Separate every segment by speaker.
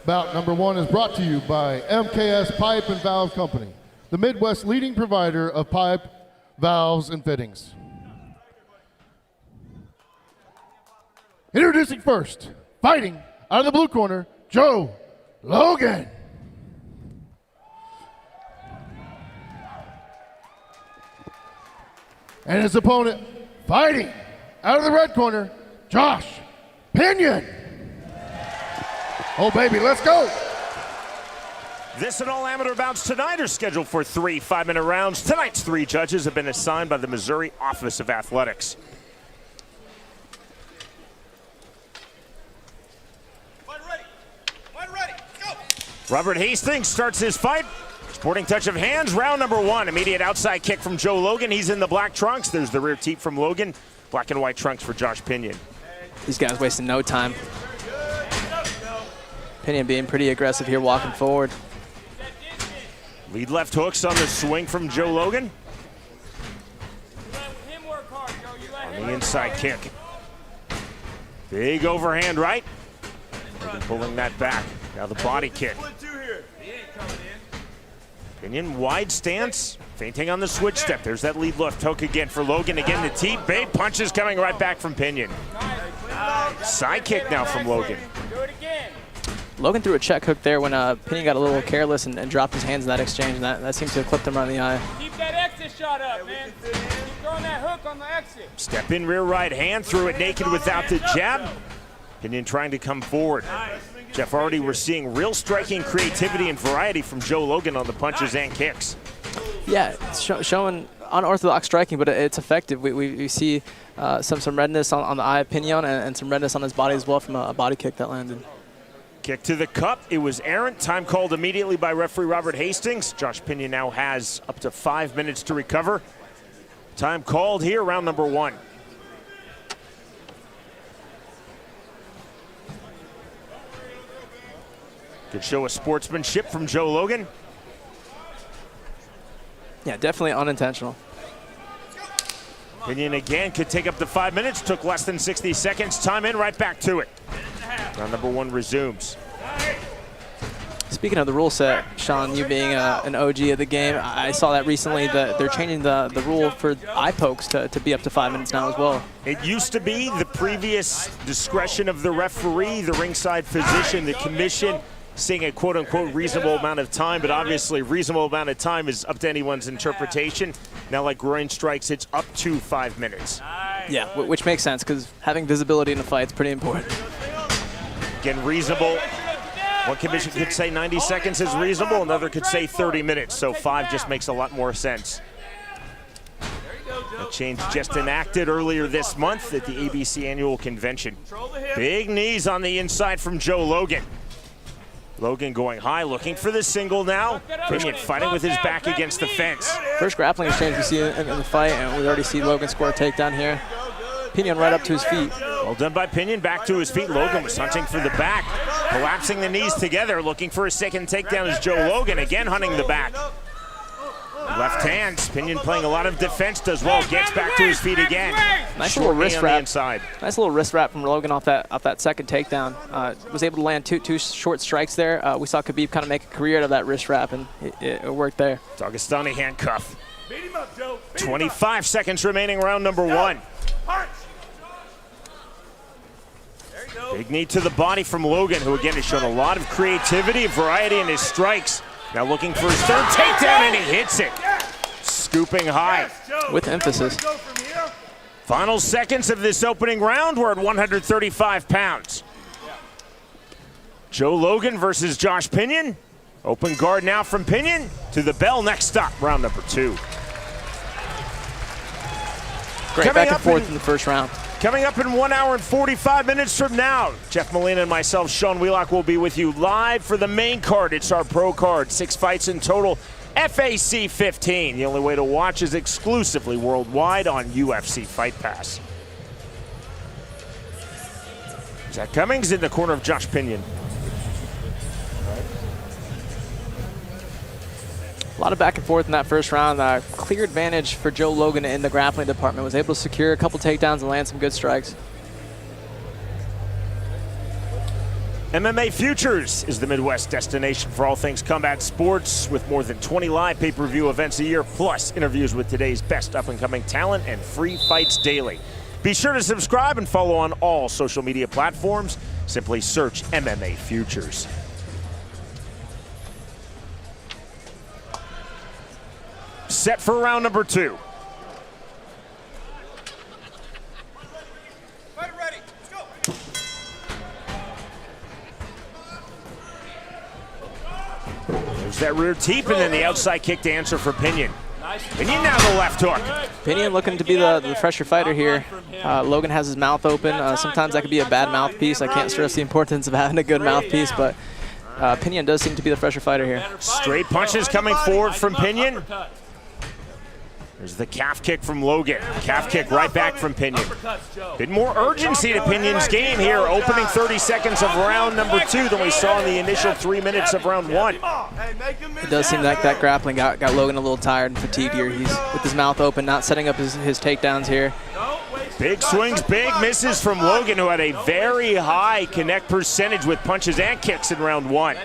Speaker 1: Bout number 1 is brought to you by MKS Pipe and Valve Company, the Midwest's leading provider of pipe, valves, and fittings. Introducing first, fighting out of the blue corner, Joe Logan. And his opponent, fighting out of the red corner, Josh Pinon. Oh, baby, let's go.
Speaker 2: This and all amateur bouts tonight are scheduled for 3 5-minute rounds. Tonight's 3 judges have been assigned by the Missouri Office of Athletics.
Speaker 3: Fight ready, go.
Speaker 2: Robert Hastings starts his fight. Sporting touch of hands, round number 1. Immediate outside kick from Joe Logan. He's in the black trunks. There's the rear teep from Logan. Black and white trunks for Josh Pinon.
Speaker 4: These guys wasting no time. Pinon being pretty aggressive here, walking forward.
Speaker 2: Lead left hooks on the swing from Joe Logan. On the inside kick. Big overhand right. Logan pulling that back. Now the body kick. Pinon wide stance, feinting on the switch step. There's that lead left hook again for Logan. Again the teep, big punches coming right back from Pinon. Side kick now from Logan.
Speaker 4: Logan threw a check hook there when Pinon got a little careless and dropped his hands in that exchange, and that seems to have clipped him around the eye.
Speaker 3: Keep that exit shot up, man. Keep throwing that hook on the exit.
Speaker 2: Step in rear right hand, threw it naked without the jab. Pinon trying to come forward. Jeff, already we're seeing real striking creativity and variety from Joe Logan on the punches and kicks.
Speaker 4: Yeah, it's showing unorthodox striking, but it's effective. We see some redness on the eye of Pinon and some redness on his body as well from a body kick that landed.
Speaker 2: Kick to the cup. It was errant. Time called immediately by referee Robert Hastings. Josh Pinon now has up to 5 minutes to recover. Time called here, round number 1. Good show of sportsmanship from Joe Logan.
Speaker 4: Yeah, definitely unintentional.
Speaker 2: Pinon again could take up to 5 minutes. Took less than 60 seconds. Time in, right back to it. Round number 1 resumes.
Speaker 4: Speaking of the rule set, Sean, you being an OG of the game, I saw that recently that they're changing the rule for eye pokes to be up to 5 minutes now as well.
Speaker 2: It used to be the previous discretion of the referee, the ringside physician, the commission, seeing a quote-unquote reasonable amount of time, but obviously reasonable amount of time is up to anyone's interpretation. Now, like groin strikes, it's up to 5 minutes.
Speaker 4: Yeah, which makes sense because having visibility in the fight is pretty important.
Speaker 2: Again, reasonable. One commission could say 90 seconds is reasonable, another could say 30 minutes, so 5 just makes a lot more sense. A change just enacted earlier this month at the ABC annual convention. Big knees on the inside from Joe Logan. Logan going high, looking for the single now. Pinon fighting with his back against the fence.
Speaker 4: First grappling exchange we see in the fight, and we already see Logan score a takedown here. Pinon right up to his feet.
Speaker 2: Well done by Pinon, back to his feet. Logan was hunting for the back, collapsing the knees together, looking for a second takedown as Joe Logan again hunting the back. Left hands, Pinon playing a lot of defense, does well, gets back to his feet again.
Speaker 4: Nice little wrist wrap.
Speaker 2: Inside.
Speaker 4: Nice little wrist wrap from Logan off that second takedown. Was able to land two short strikes there. We saw Khabib kind of make a career out of that wrist wrap, and it worked there.
Speaker 2: Dagestani handcuff. 25 seconds remaining, round number 1. Big knee to the body from Logan, who again has shown a lot of creativity and variety in his strikes. Now looking for his third takedown, and he hits it. Scooping high.
Speaker 4: With emphasis.
Speaker 2: Final seconds of this opening round. We're at 135 pounds. Joe Logan versus Josh Pinon. Open guard now from Pinon to the bell. Next stop, round number 2.
Speaker 4: Great back and forth in the first round.
Speaker 2: Coming up in 1 hour and 45 minutes from now, Jeff Molina and myself, Sean Wheelock, will be with you live for the main card. It's our pro card, 6 fights in total, FAC 15. The only way to watch is exclusively worldwide on UFC Fight Pass. Zach Cummings in the corner of Josh Pinon.
Speaker 4: A lot of back and forth in that first round. Clear advantage for Joe Logan in the grappling department. Was able to secure a couple takedowns and land some good strikes.
Speaker 2: MMA Futures is the Midwest destination for all things combat sports, with more than 20 live pay-per-view events a year, plus interviews with today's best up-and-coming talent and free fights daily. Be sure to subscribe and follow on all social media platforms. Simply search MMA Futures. Set for round number 2. There's that rear teep and then the outside kick to answer for Pinon. Pinon now the left hook.
Speaker 4: Pinon looking to be the fresher fighter here. Logan has his mouth open. Sometimes that could be a bad mouthpiece. I can't stress the importance of having a good mouthpiece, but Pinon does seem to be the fresher fighter here.
Speaker 2: Straight punches coming forward from Pinon. There's the calf kick from Logan. Calf kick right back from Pinon. Bit more urgency to Pinon's game here, opening 30 seconds of round number 2 than we saw in the initial 3 minutes of round 1.
Speaker 4: It does seem like that grappling got Logan a little tired and fatigued here. He's with his mouth open, not setting up his takedowns here.
Speaker 2: Big swings, big misses from Logan, who had a very high connect percentage with punches and kicks in round 1.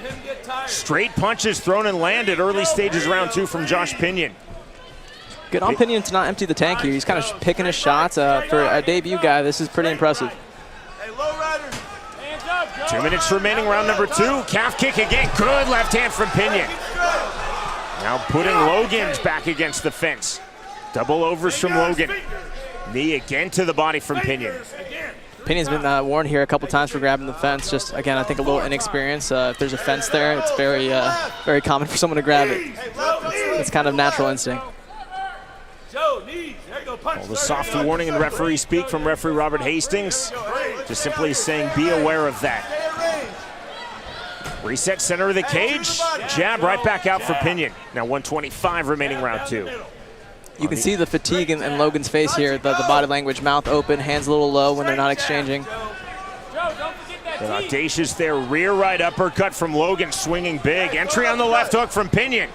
Speaker 2: Straight punches thrown and landed early stages round 2 from Josh Pinon.
Speaker 4: Good on Pinon to not empty the tank here. He's kind of picking his shots. For a debut guy, this is pretty impressive.
Speaker 2: 2 minutes remaining, round number 2. Calf kick again. Good left hand from Pinon. Now putting Logan's back against the fence. Double overs from Logan. Knee again to the body from Pinon.
Speaker 4: Pinon's been warned here a couple times for grabbing the fence. Just, again, I think a little inexperience. If there's a fence there, it's very common for someone to grab it. It's kind of natural instinct.
Speaker 2: Well, the soft warning and referee speak from referee Robert Hastings. Just simply saying, be aware of that. Reset center of the cage. Jab right back out for Pinon. Now 1:25 remaining round 2.
Speaker 4: You can see the fatigue in Logan's face here. The body language, mouth open, hands a little low when they're not exchanging.
Speaker 2: An audacious there, rear right uppercut from Logan, swinging big. Entry on the left hook from Pinon.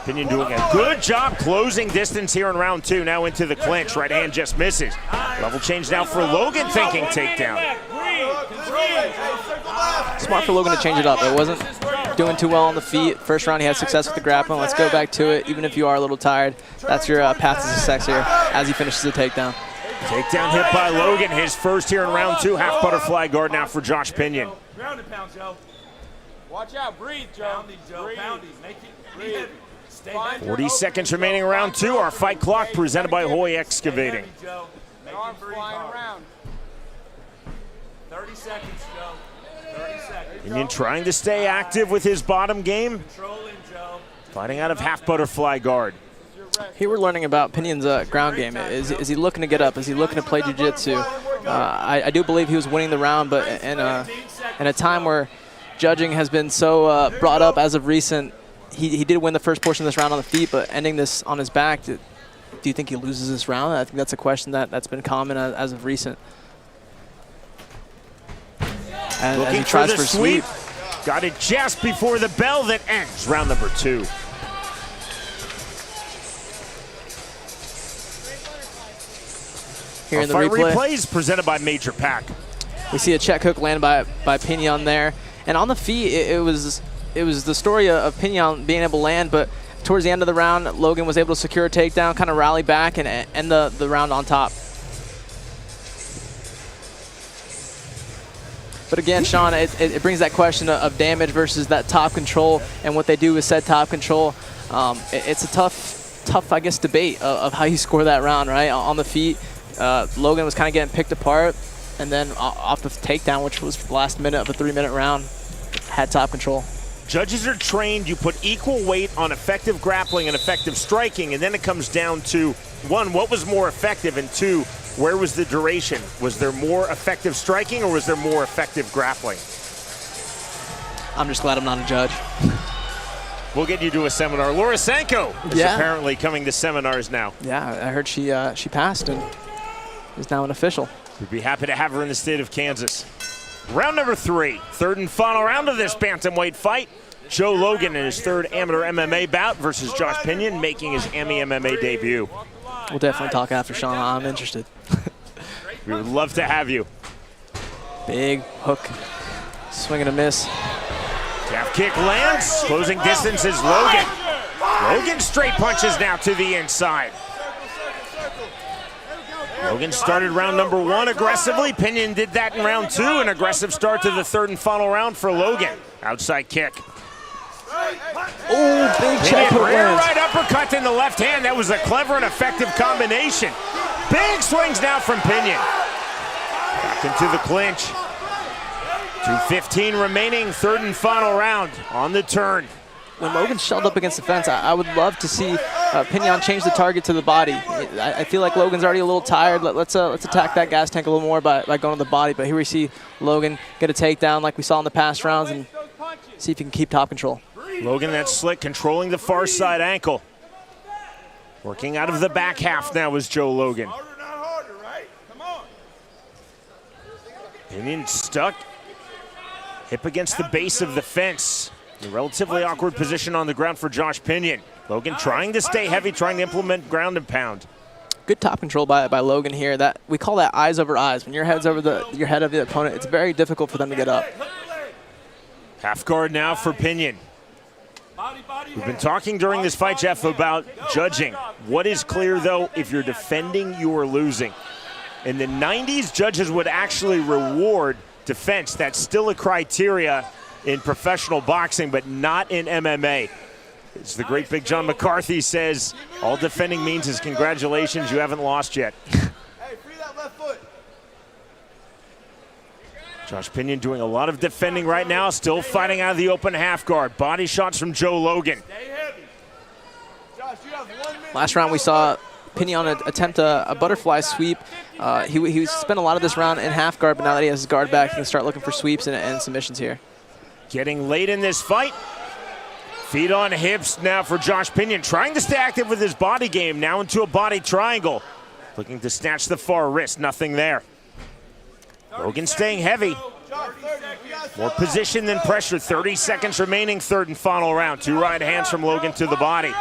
Speaker 2: Pinon doing a good job closing distance here in round 2. Now into the clinch, right hand just misses. Level change now for Logan, thinking takedown.
Speaker 4: Smart for Logan to change it up. It wasn't doing too well on the feet. First round he had success with the grappling. Let's go back to it. Even if you are a little tired, that's your path to success here as he finishes the takedown.
Speaker 2: Takedown hit by Logan, his first here in round 2. Half butterfly guard now for Josh Pinon.
Speaker 3: Ground and pound, Joe. Watch out, breathe, Joe. Breathe. Make it breathe.
Speaker 2: 40 seconds remaining in round 2. Our fight clock presented by Hoy Excavating.
Speaker 3: Arms flying around. 30 seconds, Joe. 30 seconds.
Speaker 2: Pinon trying to stay active with his bottom game.
Speaker 3: Controlling, Joe.
Speaker 2: Fighting out of half butterfly guard.
Speaker 4: Here we're learning about Pinon's ground game. Is he looking to get up? Is he looking to play jiu-jitsu? I do believe he was winning the round, but in a time where judging has been so brought up as of recent, he did win the first portion of this round on the feet, but ending this on his back, do you think he loses this round? I think that's a question that's been common as of recent. As he tries for a sweep.
Speaker 2: Got it just before the bell that ends round number 2.
Speaker 4: Here in the
Speaker 2: fight
Speaker 4: replay.
Speaker 2: replays presented by Major Pack.
Speaker 4: We see a check hook land by Pinon there, and on the feet it was the story of Pinon being able to land, but towards the end of the round Logan was able to secure a takedown, kind of rally back and end the round on top. But again, Sean, it brings that question of damage versus that top control and what they do with said top control. It's a tough I guess debate of how you score that round, right? On the feet. Logan was kind of getting picked apart, and then off the takedown, which was the last minute of a 3-minute round, had top control.
Speaker 2: Judges are trained, you put equal weight on effective grappling and effective striking, and then it comes down to, 1, what was more effective, and 2, where was the duration? Was there more effective striking or was there more effective grappling?
Speaker 4: I'm just glad I'm not a judge.
Speaker 2: We'll get you to a seminar. Laura Sanko is apparently coming to seminars now.
Speaker 4: Yeah, I heard she passed and is now an official.
Speaker 2: We'd be happy to have her in the state of Kansas. Round number 3, third and final round of this bantamweight fight. Joe Logan in his third amateur MMA bout versus Josh Pinon, making his MMA debut.
Speaker 4: We'll definitely talk after, Sean. I'm interested.
Speaker 2: We would love to have you.
Speaker 4: Big hook Swing and a miss.
Speaker 2: Jab kick lands. Closing distance is Logan. Logan straight punches now to the inside. Logan started round number 1 aggressively. Pinon did that in round 2. An aggressive start to the 3rd and final round for Logan. Outside kick.
Speaker 4: Oh, big check hook
Speaker 2: Rear
Speaker 4: lands.
Speaker 2: right uppercut in the left hand. That was a clever and effective combination. Big swings now from Pinon. Back into the clinch. 2:15 remaining, 3rd and final round on the turn.
Speaker 4: When Logan shelled up against the fence, I would love to see Pinon change the target to the body. I feel like Logan's already a little tired. Let's attack that gas tank a little more by going to the body. But here we see Logan get a takedown like we saw in the past rounds and see if he can keep top control.
Speaker 2: Logan, that slick, controlling the far side ankle. Working out of the back half now is Joe Logan. Pinon stuck. Hip against the base of the fence. A relatively awkward position on the ground for Josh Pinon. Logan trying to stay heavy, trying to implement ground and pound.
Speaker 4: Good top control by Logan here. That we call that eyes over eyes. When your head's over your head of the opponent, it's very difficult for them to get up.
Speaker 2: Half guard now for Pinon. We've been talking during this fight, Jeff, about judging. What is clear, though, if you're defending, you are losing. In the 90s, judges would actually reward defense. That's still a criteria in professional boxing, but not in MMA. As the great Big John McCarthy says, all defending means is congratulations, you haven't lost yet.
Speaker 3: Hey, free that left foot.
Speaker 2: Josh Pinon doing a lot of defending right now, still fighting out of the open half guard. Body shots from Joe Logan.
Speaker 3: Stay heavy. Josh, you have 1 minute.
Speaker 4: Last round we saw Pinon attempt a butterfly sweep. He spent a lot of this round in half guard, but now that he has his guard back, he can start looking for sweeps and submissions here.
Speaker 2: Getting late in this fight. Feet on hips now for Josh Pinon, trying to stay active with his body game, now into a body triangle. Looking to snatch the far wrist, nothing there. Logan staying heavy. More position than pressure, 30 seconds remaining, 3rd and final round. 2 right hands from Logan to the body.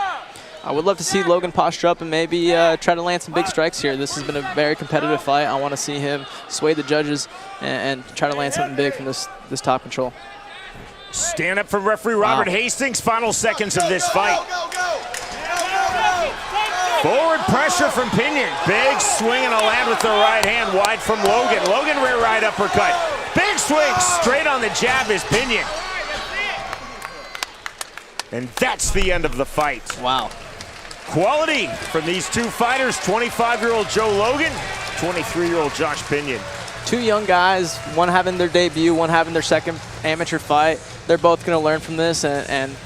Speaker 4: I would love to see Logan posture up and maybe try to land some big strikes here. This has been a very competitive fight. I want to see him sway the judges and try to land something big from this top control.
Speaker 2: Stand up from referee Robert Hastings, final seconds of this fight. Forward pressure from Pinon. Big swing and a land with the right hand wide from Logan. Logan rear right uppercut. Big swing straight on the jab is Pinon. And that's the end of the fight.
Speaker 4: Wow.
Speaker 2: Quality from these two fighters, 25-year-old Joe Logan, 23-year-old Josh Pinon.
Speaker 4: 2 young guys, one having their debut, one having their second amateur fight. They're both going to learn from this and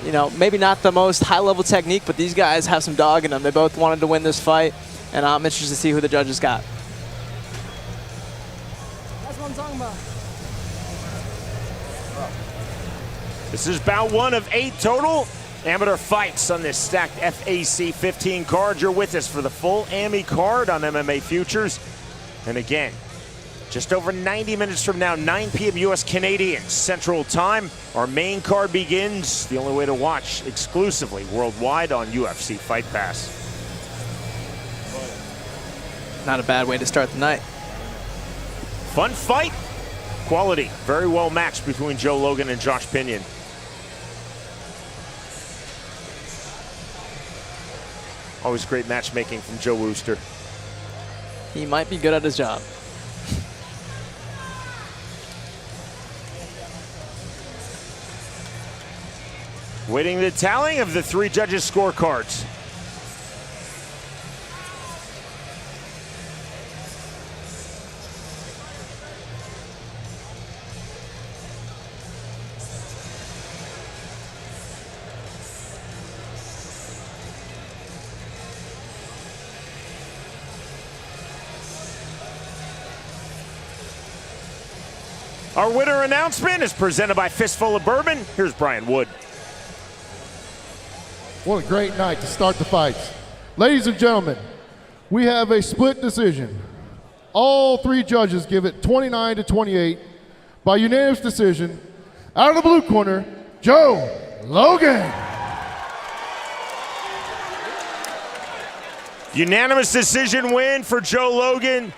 Speaker 4: you know, maybe not the most high-level technique, but these guys have some dog in them. They both wanted to win this fight, and I'm interested to see who the judges got.
Speaker 5: That's what I'm talking about.
Speaker 2: This is bout 1 of 8 total amateur fights on this stacked FAC 15 card. You're with us for the full AMI card on MMA Futures. And again, just over 90 minutes from now, 9 p.m. U.S. Canadian Central Time, our main card begins. The only way to watch exclusively worldwide on UFC Fight Pass.
Speaker 4: Not a bad way to start the night.
Speaker 2: Fun fight, quality, very well matched between Joe Logan and Josh Pinon. Always great matchmaking from Joe Wooster.
Speaker 4: He might be good at his job.
Speaker 2: Waiting the tallying of the 3 judges' scorecards. Our winner announcement is presented by Fistful of Bourbon. Here's Brian Wood.
Speaker 1: What a great night to start the fights. Ladies and gentlemen, we have a split decision. All 3 judges give it 29-28 by unanimous decision. Out of the blue corner, Joe Logan.
Speaker 2: Unanimous decision win for Joe Logan.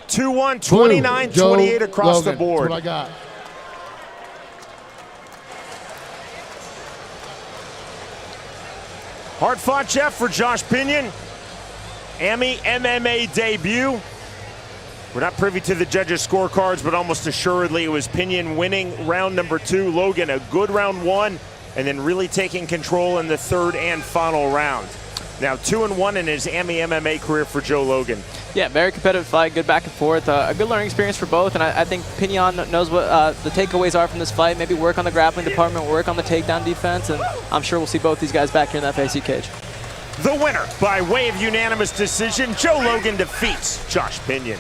Speaker 2: 2-1, 29-28 across the board.
Speaker 1: That's what I got.
Speaker 2: Hard-fought, Jeff, for Josh Pinon. AMI MMA debut. We're not privy to the judges' scorecards, but almost assuredly it was Pinon winning round number 2. Logan, a good round 1, and then really taking control in the 3rd and final round. Now 2-1 in his AMI MMA career for Joe Logan.
Speaker 4: Yeah, very competitive fight, good back and forth, a good learning experience for both, and I think Pinon knows what the takeaways are from this fight. Maybe work on the grappling department, work on the takedown defense, and I'm sure we'll see both these guys back here in that FAC cage.
Speaker 2: The winner, by way of unanimous decision, Joe Logan defeats Josh Pinon.